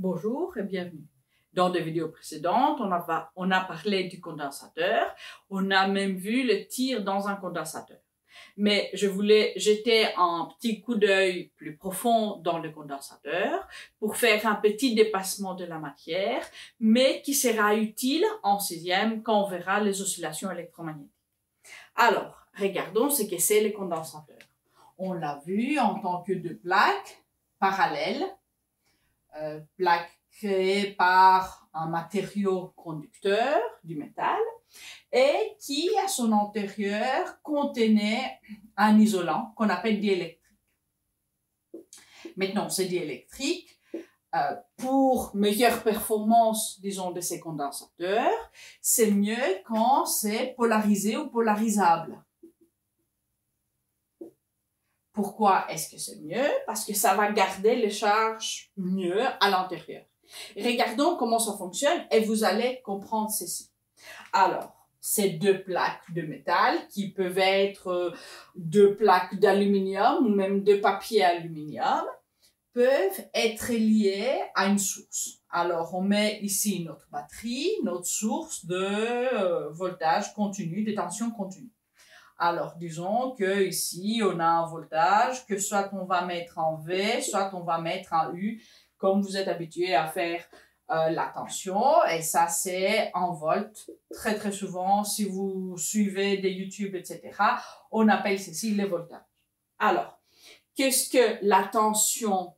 Bonjour et bienvenue. Dans des vidéos précédentes, on a parlé du condensateur, on a même vu le tir dans un condensateur. Mais je voulais jeter un petit coup d'œil plus profond dans le condensateur pour faire un petit dépassement de la matière, mais qui sera utile en sixième quand on verra les oscillations électromagnétiques. Alors, regardons ce que c'est le condensateur. On l'a vu en tant que deux plaques parallèles, plaques créées par un matériau conducteur du métal et qui, à son intérieur, contenait un isolant qu'on appelle diélectrique. Maintenant, ce diélectrique, pour meilleure performance, disons, de ces condensateurs, c'est mieux quand c'est polarisé ou polarisable. Pourquoi est-ce que c'est mieux? Parce que ça va garder les charges mieux à l'intérieur. Regardons comment ça fonctionne et vous allez comprendre ceci. Alors, ces deux plaques de métal qui peuvent être deux plaques d'aluminium ou même de papier aluminium peuvent être liées à une source. Alors, on met ici notre batterie, notre source de voltage continu, de tension continue. Alors, disons que ici, on a un voltage que soit on va mettre en V, soit on va mettre en U, comme vous êtes habitué à faire la tension. Et ça, c'est en volts. Très, très souvent, si vous suivez des YouTube, etc., on appelle ceci les voltages. Alors, qu'est-ce que la tension,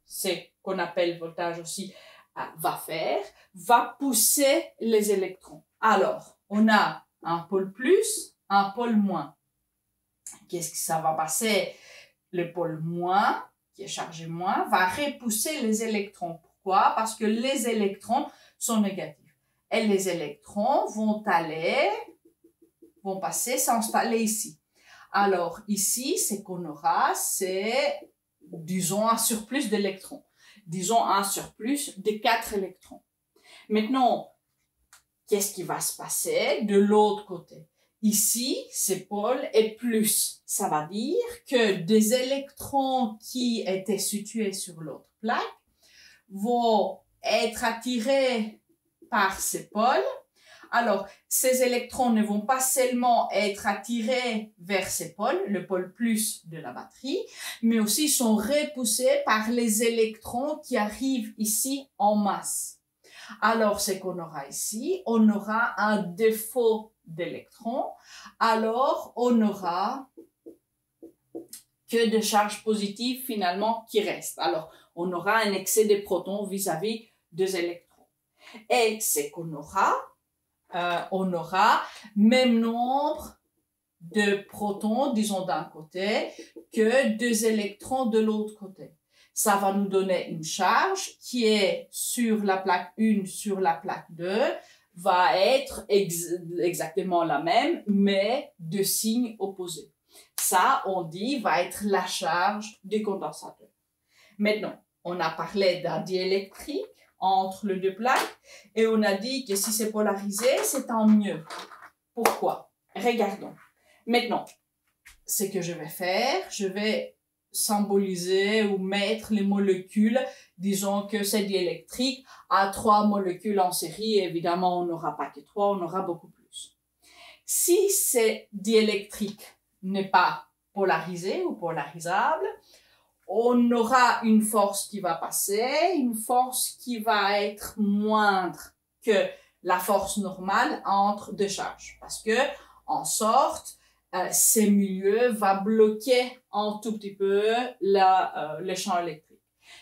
c'est qu'on appelle voltage aussi, va faire? Va pousser les électrons. Alors, on a un pôle plus, un pôle moins. Qu'est-ce que ça va passer? Le pôle moins, qui est chargé moins, va repousser les électrons. Pourquoi? Parce que les électrons sont négatifs. Et les électrons vont passer, s'installer ici. Alors ici, ce qu'on aura, c'est, disons, un surplus d'électrons. Disons un surplus de 4 électrons. Maintenant, qu'est-ce qui va se passer de l'autre côté? Ici, ce pôle est plus. Ça va dire que des électrons qui étaient situés sur l'autre plaque vont être attirés par ces pôles. Alors, ces électrons ne vont pas seulement être attirés vers ces pôles, le pôle plus de la batterie, mais aussi sont repoussés par les électrons qui arrivent ici en masse. Alors, ce qu'on aura ici, on aura un défaut d'électrons, alors on n'aura que des charges positives finalement qui restent. Alors, on aura un excès de protons vis-à-vis des électrons. Et ce qu'on aura, on aura même nombre de protons, disons d'un côté, que des électrons de l'autre côté. Ça va nous donner une charge qui est sur la plaque 1, sur la plaque 2, va être exactement la même, mais de signe opposé. Ça, on dit, va être la charge du condensateur. Maintenant, on a parlé d'un diélectrique entre les deux plaques et on a dit que si c'est polarisé, c'est tant mieux. Pourquoi? Regardons. Maintenant, ce que je vais faire, je vais symboliser ou mettre les molécules, disons que c'est diélectrique, à 3 molécules en série, évidemment on n'aura pas que 3, on aura beaucoup plus. Si c'est diélectrique n'est pas polarisé ou polarisable, on aura une force qui va passer, une force qui va être moindre que la force normale entre deux charges, parce que en sorte, ces milieux va bloquer un tout petit peu le champ électrique.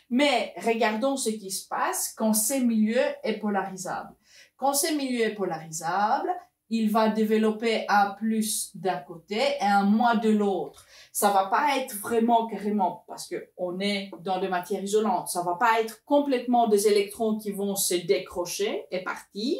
Mais regardons ce qui se passe quand ces milieux est polarisable. Quand ces milieux est polarisable, il va développer un plus d'un côté et un moins de l'autre. Ça va pas être vraiment carrément, parce que on est dans des matières isolantes, ça va pas être complètement des électrons qui vont se décrocher et partir,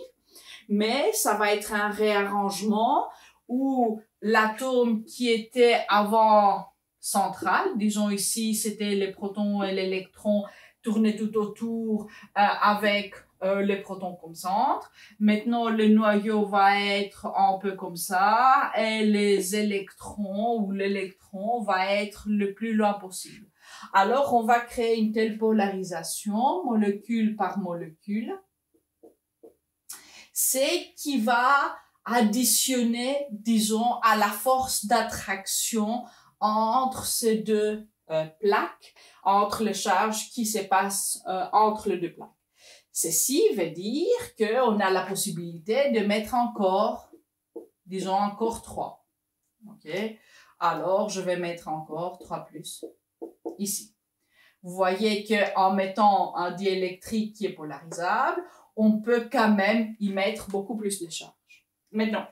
mais ça va être un réarrangement où l'atome qui était avant central, disons ici c'était les protons et l'électron tournaient tout autour avec les protons comme centre. Maintenant le noyau va être un peu comme ça et les électrons ou l'électron va être le plus loin possible. Alors, on va créer une telle polarisation, molécule par molécule, c'est qui va additionner, disons, à la force d'attraction entre ces deux plaques, entre les charges qui se passent entre les deux plaques. Ceci veut dire qu'on a la possibilité de mettre encore, disons, encore 3. OK? Alors, je vais mettre encore 3 plus ici. Vous voyez qu'en mettant un diélectrique qui est polarisable, on peut quand même y mettre beaucoup plus de charges. Maintenant,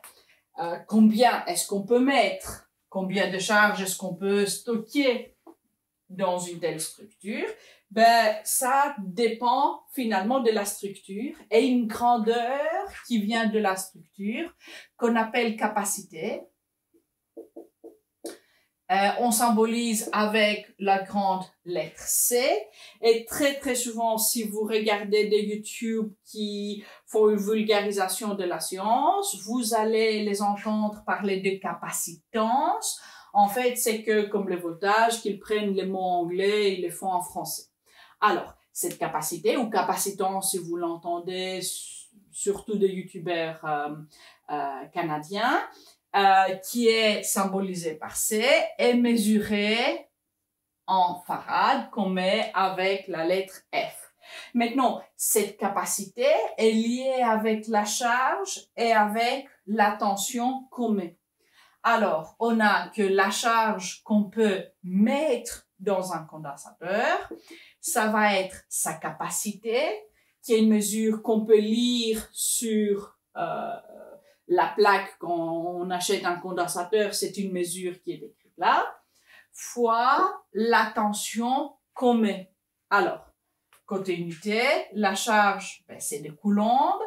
combien est-ce qu'on peut mettre? Combien de charges est-ce qu'on peut stocker dans une telle structure? Ben, ça dépend finalement de la structure et une grandeur qui vient de la structure qu'on appelle capacité. On symbolise avec la grande lettre C. Et très souvent, si vous regardez des YouTube qui font une vulgarisation de la science, vous allez les entendre parler de capacitance. En fait, c'est que comme le voltage, qu'ils prennent les mots anglais et ils les font en français. Alors, cette capacité ou capacitance, si vous l'entendez, surtout des youtubeurs canadiens, qui est symbolisé par C, est mesuré en farad qu'on met avec la lettre F. Maintenant, cette capacité est liée avec la charge et avec la tension qu'on met. Alors, on a que la charge qu'on peut mettre dans un condensateur, ça va être sa capacité, qui est une mesure qu'on peut lire sur la plaque quand on achète un condensateur, c'est une mesure qui est décrite là, fois la tension qu'on met. Alors, côté unité, la charge, ben, c'est des coulombs,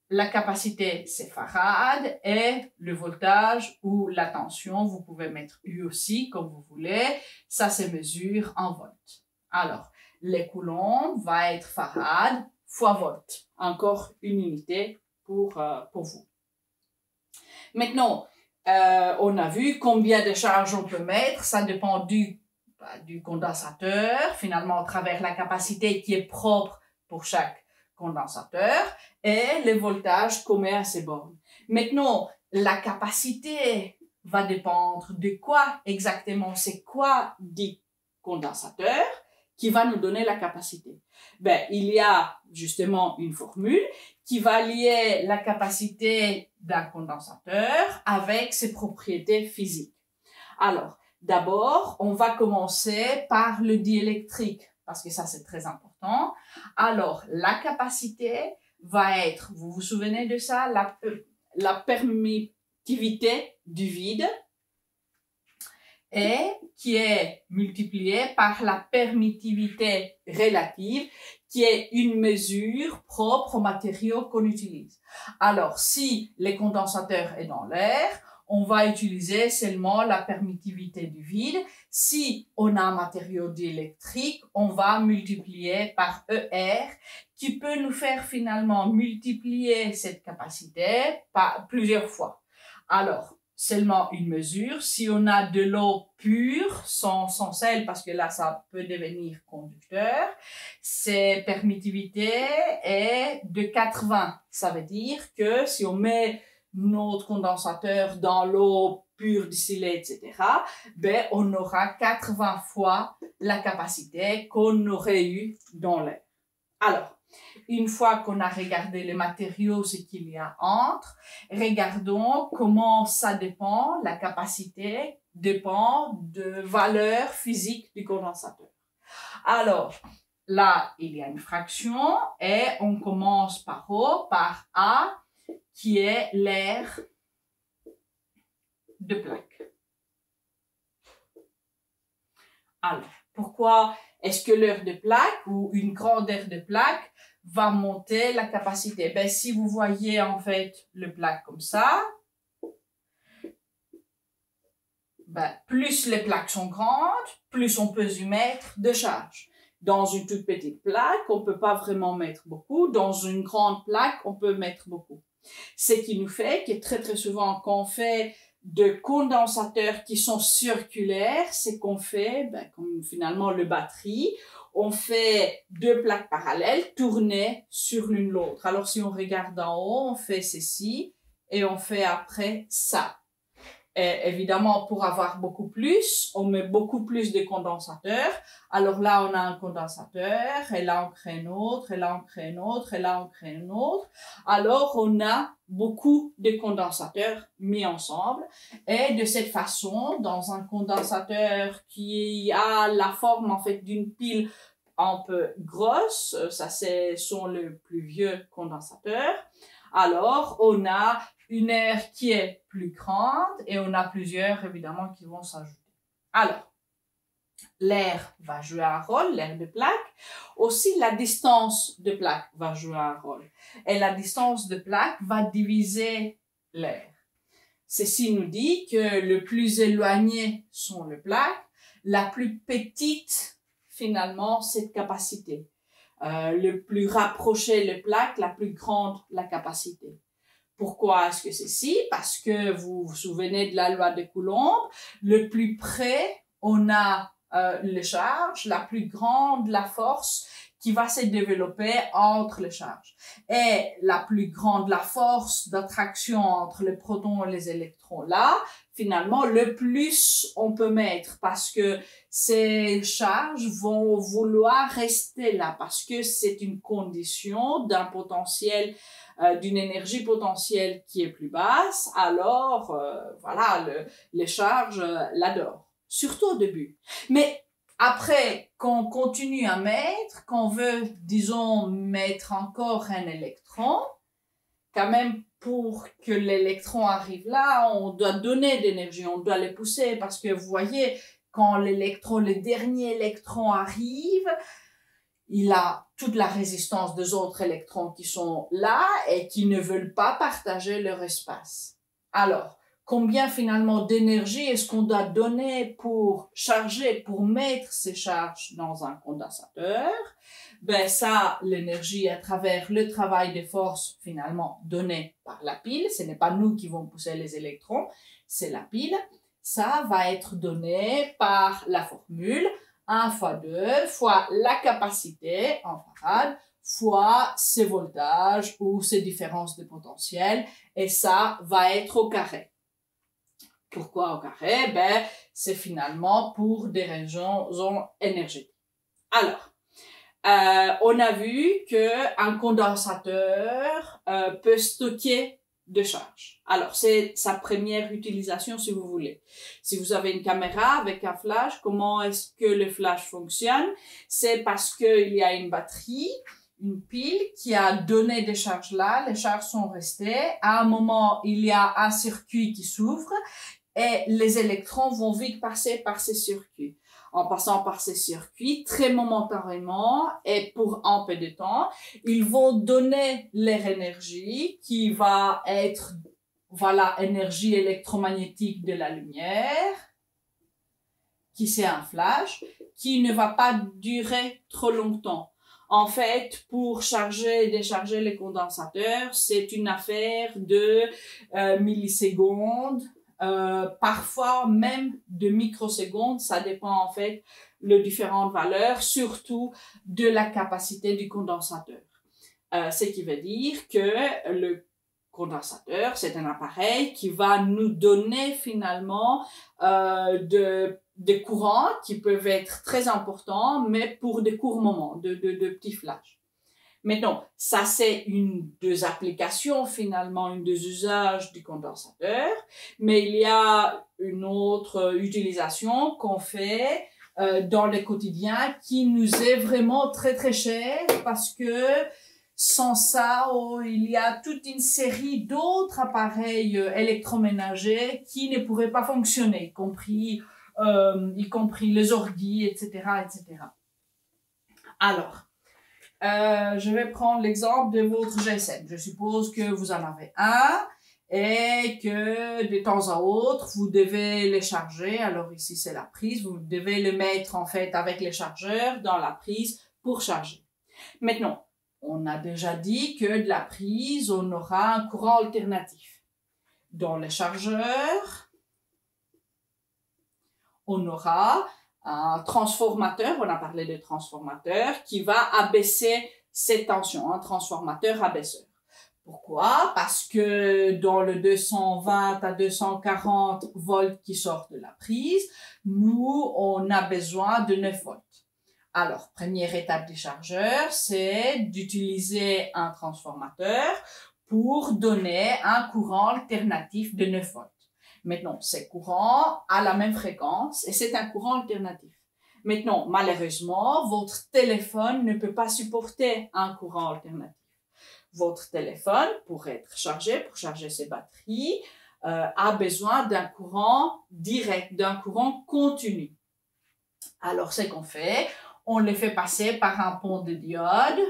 la capacité, c'est farad, et le voltage ou la tension, vous pouvez mettre U aussi, comme vous voulez, ça se mesure en volts. Alors, les coulombs va être farad fois volt. Encore une unité pour vous. Maintenant, on a vu combien de charges on peut mettre. Ça dépend du condensateur, finalement, à travers la capacité qui est propre pour chaque condensateur et le voltage qu'on met à ces bornes. Maintenant, la capacité va dépendre de quoi exactement, c'est quoi dit condensateur qui va nous donner la capacité. Ben, il y a justement une formule qui va lier la capacité d'un condensateur avec ses propriétés physiques. Alors, d'abord, on va commencer par le diélectrique, parce que ça, c'est très important. Alors, la capacité va être, vous vous souvenez de ça, la permittivité du vide, et qui est multipliée par la permittivité relative, qui est une mesure propre aux matériaux qu'on utilise. Alors, si le condensateur est dans l'air, on va utiliser seulement la permittivité du vide. Si on a un matériau diélectrique, on va multiplier par ER, qui peut nous faire finalement multiplier cette capacité par plusieurs fois. Alors, seulement une mesure. Si on a de l'eau pure, sans sel, parce que là, ça peut devenir conducteur, cette permittivité est de 80. Ça veut dire que si on met notre condensateur dans l'eau pure distillée, etc., ben, on aura 80 fois la capacité qu'on aurait eu dans l'air. Alors, une fois qu'on a regardé les matériaux, ce qu'il y a entre, regardons comment ça dépend, la capacité dépend de valeur physique du condensateur. Alors, là, il y a une fraction et on commence par O, par A, qui est l'air de plaque. Alors, pourquoi est-ce que l'air de plaque ou une grande aire de plaque va monter la capacité? Ben, si vous voyez en fait le plaque comme ça, ben, plus les plaques sont grandes, plus on peut y mettre de charge. Dans une toute petite plaque, on peut pas vraiment mettre beaucoup. Dans une grande plaque, on peut mettre beaucoup. Ce qui nous fait que très souvent, quand on fait de condensateurs qui sont circulaires, c'est qu'on fait, comme finalement le batterie, on fait deux plaques parallèles tournées sur l'une l'autre. Alors si on regarde en haut, on fait ceci et on fait après ça. Et évidemment, pour avoir beaucoup plus, on met beaucoup plus de condensateurs. Alors là, on a un condensateur, et là, on crée un autre, et là, on crée un autre, et là, on crée un autre. Alors, on a beaucoup de condensateurs mis ensemble. Et de cette façon, dans un condensateur qui a la forme, en fait, d'une pile un peu grosse, ça, sont les plus vieux condensateurs. Alors, on a une aire qui est plus grande et on a plusieurs, évidemment, qui vont s'ajouter. Alors, l'air va jouer un rôle, l'air de plaque. Aussi, la distance de plaque va jouer un rôle. Et la distance de plaque va diviser l'air. Ceci nous dit que le plus éloigné sont les plaques, la plus petite, finalement, cette capacité. Le plus rapproché les plaques, la plus grande la capacité. Pourquoi est-ce que c'est si? Parce que vous vous souvenez de la loi de Coulomb, le plus près on a les charges, la plus grande la force qui va se développer entre les charges. Et la plus grande la force d'attraction entre les protons et les électrons là, finalement, le plus on peut mettre parce que ces charges vont vouloir rester là parce que c'est une condition d'un potentiel, d'une énergie potentielle qui est plus basse. Alors, voilà, les charges l'adorent, surtout au début. Mais après, quand on continue à mettre, quand on veut, disons, mettre encore un électron, quand même, pour que l'électron arrive là, on doit donner d'énergie, on doit les pousser parce que vous voyez, quand le dernier électron arrive, il a toute la résistance des autres électrons qui sont là et qui ne veulent pas partager leur espace. Alors, combien finalement d'énergie est-ce qu'on doit donner pour charger, pour mettre ces charges dans un condensateur? Ben ça, l'énergie à travers le travail des forces finalement donné par la pile, ce n'est pas nous qui vont pousser les électrons, c'est la pile. Ça va être donné par la formule 1 fois 2 fois la capacité en farad fois ces voltages ou ces différences de potentiel et ça va être au carré. Pourquoi au carré? Ben, c'est finalement pour des raisons énergétiques. Alors, on a vu que un condensateur peut stocker de charge. Alors, c'est sa première utilisation si vous voulez. Si vous avez une caméra avec un flash, comment est-ce que le flash fonctionne? C'est parce qu'il y a une batterie, une pile qui a donné des charges là, les charges sont restées. À un moment, il y a un circuit qui s'ouvre et les électrons vont vite passer par ces circuits. En passant par ces circuits, très momentanément et pour un peu de temps, ils vont donner leur énergie qui va être, voilà, énergie électromagnétique de la lumière, qui c'est un flash, qui ne va pas durer trop longtemps. En fait, pour charger et décharger les condensateurs, c'est une affaire de millisecondes, parfois même de microsecondes, ça dépend en fait de différentes valeurs, surtout de la capacité du condensateur. Ce qui veut dire que le condensateur, c'est un appareil qui va nous donner finalement des courants qui peuvent être très importants, mais pour des courts moments, de petits flashs. Maintenant, ça c'est une des applications finalement, une des usages du condensateur, mais il y a une autre utilisation qu'on fait dans le quotidien qui nous est vraiment très très chère parce que sans ça, il y a toute une série d'autres appareils électroménagers qui ne pourraient pas fonctionner, y compris les ordi, etc., etc. Alors, je vais prendre l'exemple de votre GSM. Je suppose que vous en avez un et que de temps à autre, vous devez les charger. Alors ici, c'est la prise. Vous devez le mettre en fait avec les chargeurs dans la prise pour charger. Maintenant, on a déjà dit que de la prise, on aura un courant alternatif. Dans les chargeurs, on aura un transformateur, on a parlé de transformateur, qui va abaisser cette tension, un transformateur abaisseur. Pourquoi? Parce que dans le 220 à 240 volts qui sortent de la prise, nous, on a besoin de 9 volts. Alors, première étape du chargeur, c'est d'utiliser un transformateur pour donner un courant alternatif de 9 volts. Maintenant, ce courant a la même fréquence et c'est un courant alternatif. Maintenant, malheureusement, votre téléphone ne peut pas supporter un courant alternatif. Votre téléphone, pour être chargé, pour charger ses batteries, a besoin d'un courant direct, d'un courant continu. Alors, ce qu'on fait, on le fait passer par un pont de diode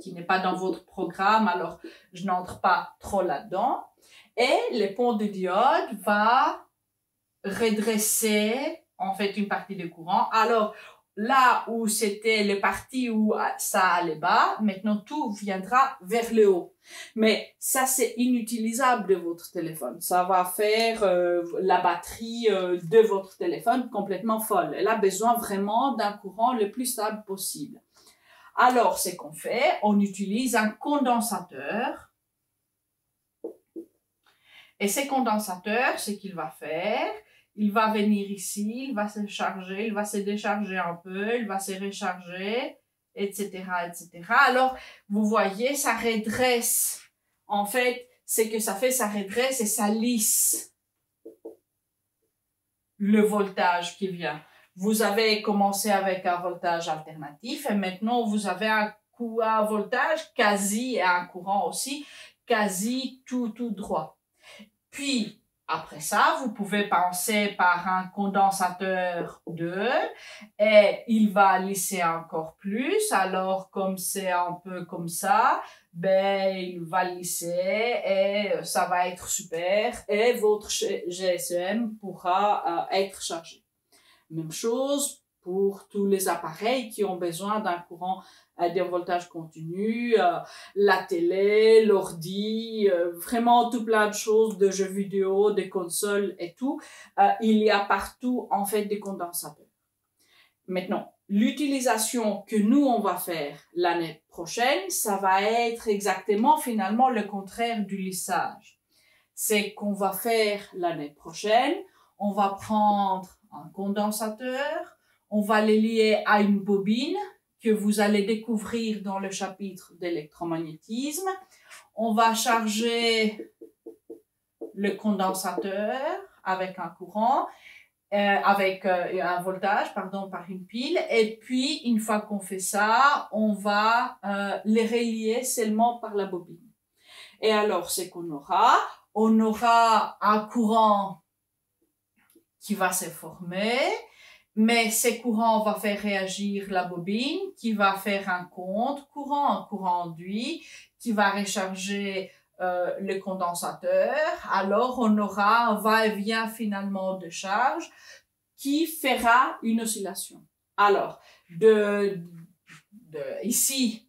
qui n'est pas dans votre programme, alors je n'entre pas trop là-dedans. Et le pont de diode va redresser en fait une partie du courant. Alors là où c'était le parti où ça allait bas, maintenant tout viendra vers le haut. Mais ça c'est inutilisable de votre téléphone. Ça va faire la batterie de votre téléphone complètement folle. Elle a besoin vraiment d'un courant le plus stable possible. Alors ce qu'on fait, on utilise un condensateur. Et ce condensateur, ce qu'il va faire, il va venir ici, il va se charger, il va se décharger un peu, il va se recharger, etc., etc. Alors, vous voyez, ça redresse. En fait, ce que ça fait, ça redresse et ça lisse le voltage qui vient. Vous avez commencé avec un voltage alternatif et maintenant, vous avez un voltage quasi et un courant aussi quasi tout droit. Puis, après ça, vous pouvez passer par un condensateur 2 et il va lisser encore plus. Alors, comme c'est un peu comme ça, ben, il va lisser et ça va être super et votre GSM pourra être chargé. Même chose pour tous les appareils qui ont besoin d'un courant d'un voltage continu, la télé, l'ordi, vraiment tout plein de choses, de jeux vidéo, des consoles et tout. Il y a partout en fait des condensateurs. Maintenant, l'utilisation que nous on va faire l'année prochaine, ça va être exactement finalement le contraire du lissage. C'est qu'on va faire l'année prochaine, on va prendre un condensateur, on va le lier à une bobine que vous allez découvrir dans le chapitre d'électromagnétisme. On va charger le condensateur avec un courant, avec un voltage, pardon, par une pile. Et puis, une fois qu'on fait ça, on va les relier seulement par la bobine. Et alors, c'est qu'on aura, on aura un courant qui va se former, mais ce courant va faire réagir la bobine, qui va faire un contre-courant, un courant enduit, qui va recharger le condensateur. Alors, on aura un va-et-vient finalement de charge qui fera une oscillation. Alors, ici,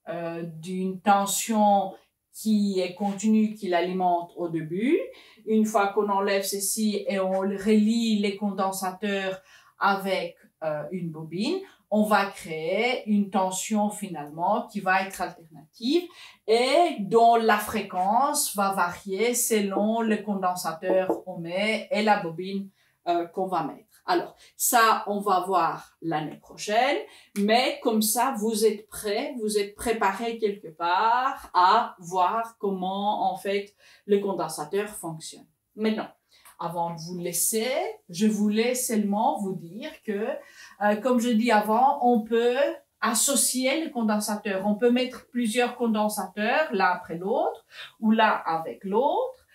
d'une tension qui est continue, qui l'alimente au début. Une fois qu'on enlève ceci et on relie les condensateurs avec une bobine, on va créer une tension finalement qui va être alternative et dont la fréquence va varier selon le condensateur qu'on met et la bobine qu'on va mettre. Alors, ça, on va voir l'année prochaine, mais comme ça, vous êtes prêts, vous êtes préparés quelque part à voir comment, en fait, le condensateur fonctionne. Maintenant, avant de vous laisser, je voulais seulement vous dire que, comme je dis avant, on peut associer les condensateurs. On peut mettre plusieurs condensateurs l'un après l'autre ou l'un avec l'autre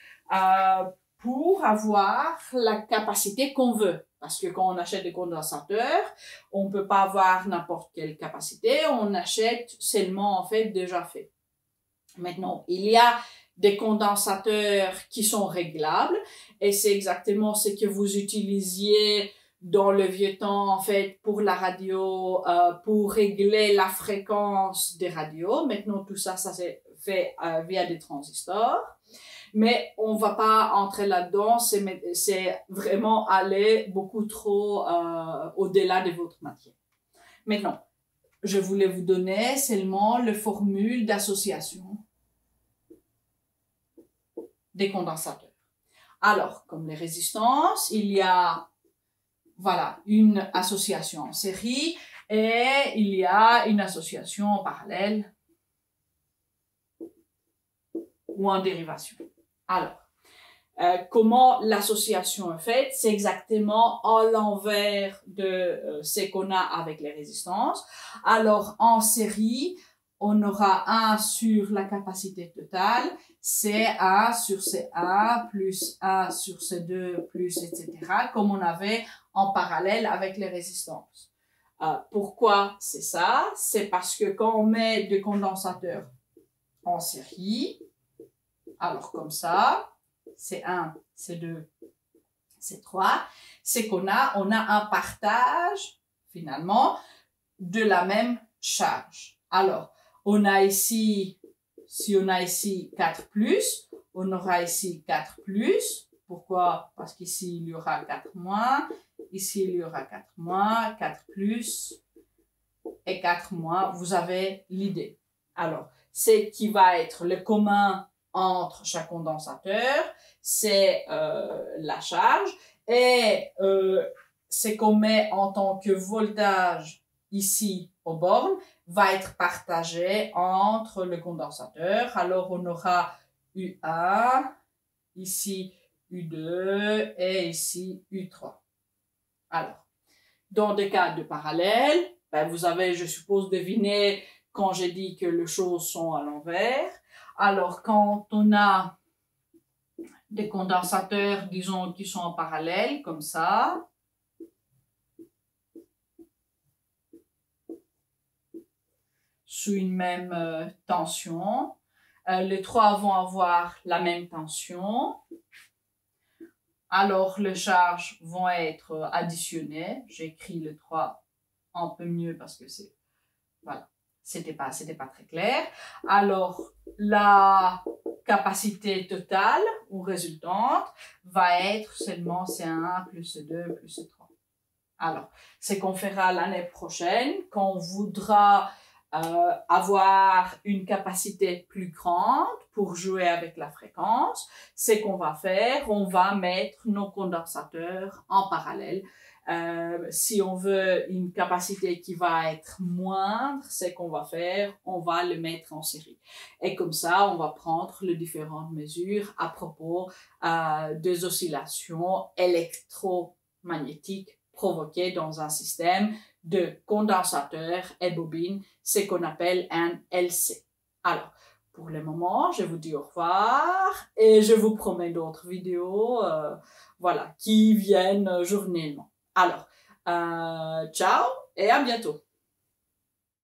pour avoir la capacité qu'on veut. Parce que quand on achète des condensateurs, on ne peut pas avoir n'importe quelle capacité, on achète seulement en fait déjà fait. Maintenant, il y a des condensateurs qui sont réglables et c'est exactement ce que vous utilisiez dans le vieux temps en fait pour la radio, pour régler la fréquence des radios. Maintenant, tout ça, ça s'est fait via des transistors. Mais on va pas entrer là-dedans, c'est vraiment aller beaucoup trop au-delà de votre matière. Maintenant, je voulais vous donner seulement la formule d'association des condensateurs. Alors, comme les résistances, il y a, voilà, une association en série et il y a une association en parallèle ou en dérivation. Alors, comment l'association est faite? C'est exactement à l'envers de ce qu'on a avec les résistances. Alors, en série, on aura 1 sur la capacité totale, C1 sur C1 plus 1 sur C2 plus etc. comme on avait en parallèle avec les résistances. Pourquoi c'est ça? C'est parce que quand on met des condensateurs en série, alors comme ça, C1, C2, C3, c'est qu'on a un partage finalement de la même charge. Alors, on a ici, si on a ici 4 plus, on aura ici 4 plus. Pourquoi? Parce qu'ici, il y aura 4 moins. Ici, il y aura 4 moins, 4 plus et 4 moins. Vous avez l'idée. Alors, c'est qui va être le commun entre chaque condensateur, c'est la charge. Et ce qu'on met en tant que voltage ici aux bornes va être partagé entre le condensateur. Alors, on aura U1, ici U2 et ici U3. Alors, dans des cas de parallèle, ben vous avez, je suppose, deviné quand j'ai dit que les choses sont à l'envers. Alors, quand on a des condensateurs, disons, qui sont en parallèle, comme ça, sous une même tension, les 3 vont avoir la même tension. Alors, les charges vont être additionnées. J'écris le 3 un peu mieux parce que c'est, voilà, c'était pas très clair. Alors, la capacité totale ou résultante va être seulement C1 plus C2 plus C3. Alors, c'est qu'on fera l'année prochaine quand on voudra avoir une capacité plus grande pour jouer avec la fréquence. C'est qu'on va faire, on va mettre nos condensateurs en parallèle. Si on veut une capacité qui va être moindre, c'est qu'on va faire, on va le mettre en série. Et comme ça, on va prendre les différentes mesures à propos des oscillations électromagnétiques provoquées dans un système de condensateur et bobine, ce qu'on appelle un LC. Alors, pour le moment, je vous dis au revoir et je vous promets d'autres vidéos voilà, qui viennent journellement. Alors, ciao et à bientôt.